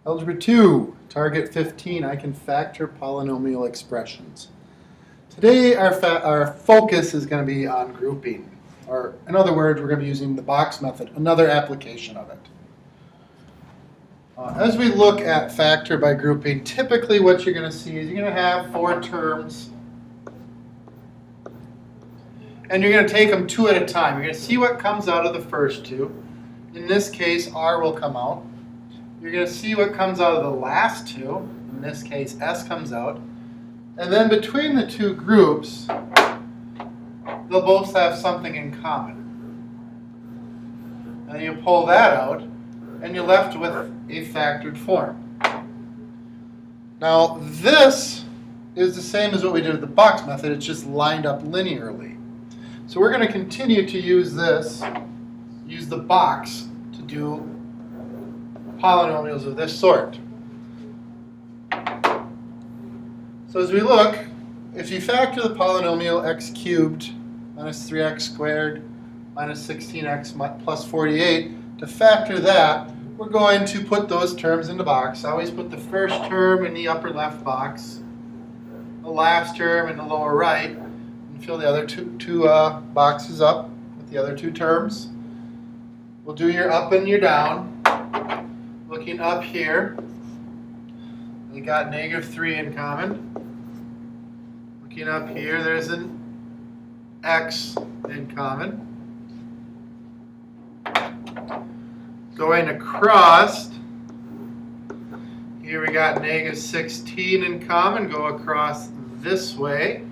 Algebra 2, target 15, I can factor polynomial expressions. Today our focus is going to be on grouping, or in other words, we're going to be using the box method, another application of it. As we look at factor by grouping, typically what you're going to see is you're going to have 4 terms, and you're going to take them 2 at a time. You're going to see what comes out of the first 2. In this case, R will come out. You're going to see what comes out of the last 2. In this case, S comes out. And then between the 2 groups, they'll both have something in common. And you pull that out, and you're left with a factored form. Now, this is the same as what we did with the box method. It's just lined up linearly. So we're going to continue to use the box to do polynomials of this sort. So as we look, if you factor the polynomial x cubed minus 3x squared minus 16x plus 48, to factor that, we're going to put those terms in the box. Always put the first term in the upper left box, the last term in the lower right, and fill the other two boxes up with the other 2 terms. We'll do your up and your down. Looking up here, we got -3 in common. Looking up here, there's an x in common. Going across, here we got -16 in common. Go across this way.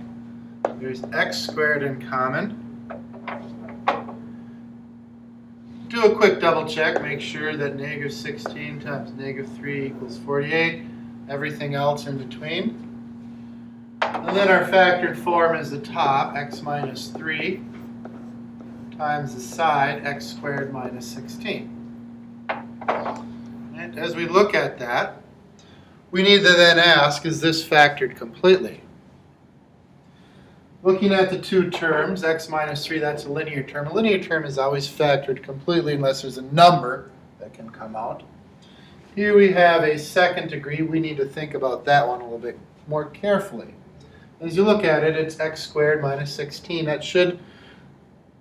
There's x squared in common. Do a quick double check. Make sure that -16 times -3 equals 48. Everything else in between. And then our factored form is the top, x minus 3 times the side, x squared minus 16. And as we look at that, we need to then ask, is this factored completely? Looking at the 2 terms, x minus 3, that's a linear term. A linear term is always factored completely unless there's a number that can come out. Here we have a second degree. We need to think about that one a little bit more carefully. As you look at it, it's x squared minus 16. That should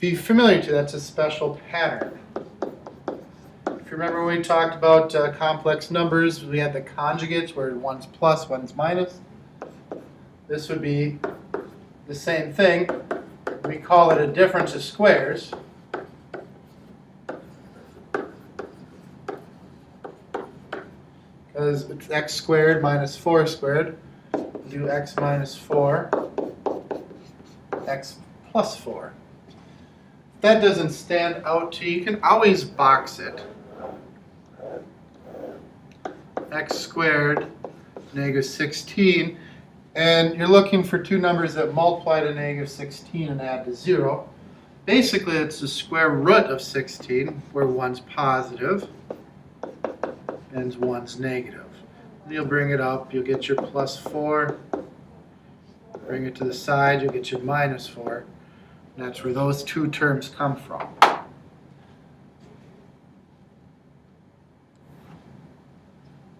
be familiar to you. That's a special pattern. If you remember when we talked about complex numbers, we had the conjugates where one's plus, one's minus. This would be the same thing. We call it a difference of squares. Because it's x squared minus 4 squared. Do x minus 4, x plus 4. If that doesn't stand out to you, you can always box it. X squared -16. And you're looking for 2 numbers that multiply to -16 and add to 0. Basically, it's the square root of 16, where one's positive and one's negative. And you'll bring it up, you'll get your plus 4. Bring it to the side, you'll get your minus 4. And that's where those 2 terms come from.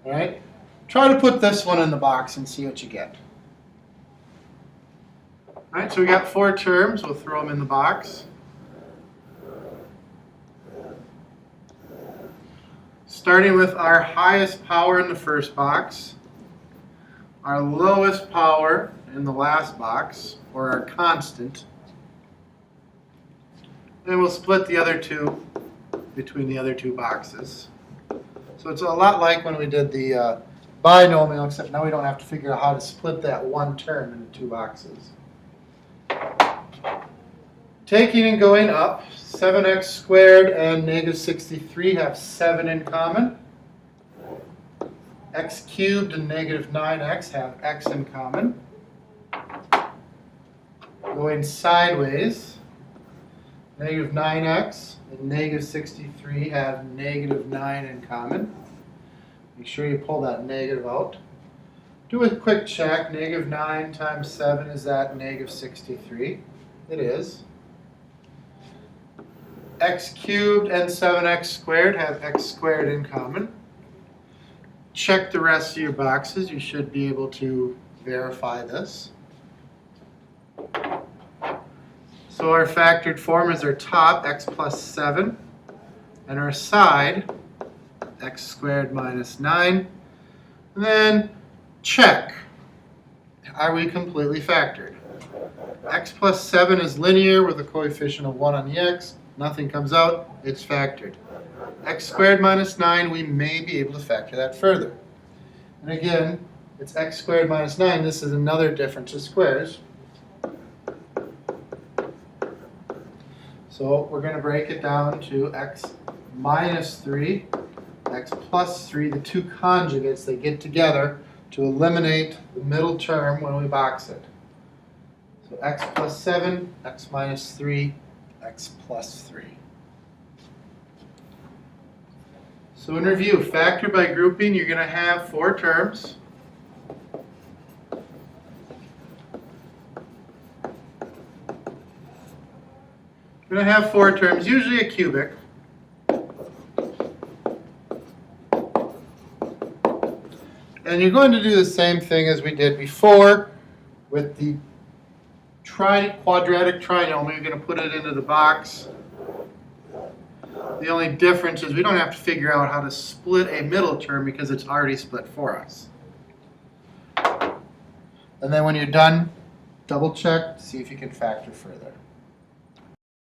All right? Try to put this one in the box and see what you get. All right, so we got 4 terms. We'll throw them in the box. Starting with our highest power in the first box, our lowest power in the last box, or our constant. Then we'll split the other 2 between the other 2 boxes. So it's a lot like when we did the binomial, except now we don't have to figure out how to split that 1 term into 2 boxes. Taking and going up, 7x squared and -63 have 7 in common. X cubed and -9x have x in common. Going sideways, -9x and -63 have -9 in common. Make sure you pull that negative out. Do a quick check. -9 times 7, is that -63? It is. X cubed and 7x squared have x squared in common. check the rest of your boxes. You should be able to verify this. So our factored form is our top, x plus 7, and our side, x squared minus 9. And then check. Are we completely factored? X plus 7 is linear with a coefficient of 1 on the x. Nothing comes out. It's factored. X squared minus 9, we may be able to factor that further. And again, it's x squared minus 9. This is another difference of squares. So we're going to break it down to x minus 3, x plus 3, the two conjugates, they get together to eliminate the middle term when we box it. So x plus 7, x minus 3, x plus 3. So in review, factor by grouping, you're going to have 4 terms. You're going to have 4 terms, usually a cubic. And you're going to do the same thing as we did before with the quadratic trinomial. You're going to put it into the box. The only difference is we don't have to figure out how to split a middle term because it's already split for us. And then when you're done, double check to see if you can factor further.